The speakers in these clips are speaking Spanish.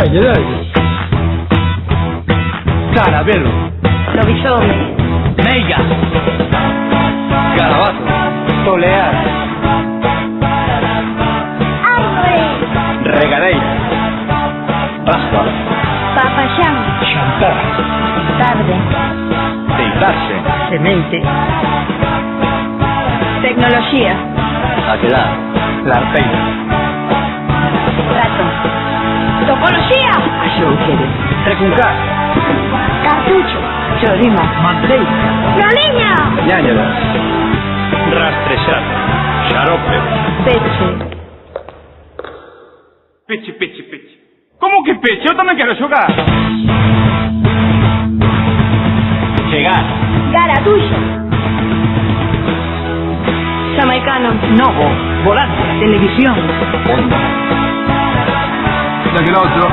dai. Caramelo. Lobisombre. Meiga. Garabato. Tolear. Arre. Regadeira. Pascua. Papayán. Chantar. Tarde. Deitarse. Semente. Tecnología. Aquedar. Larteira. Rato. Topología. Axeuqueres. Recuncar. Cartucho. Chorima. Manteiga. Floriña. Ñañeras. Rastrexar. Xarope. Peche. Peche, peche, peche. Como que peche? Eu tamén quero xogar. Chegar. Garatucho. Jamaicano. Novo. Volante. Televisión. Onda. Otro.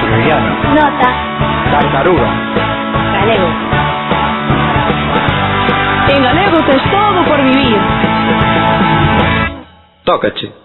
Troyano. Nota. Tartaruga. Galego. En galego tes todo por vivir. Tócache.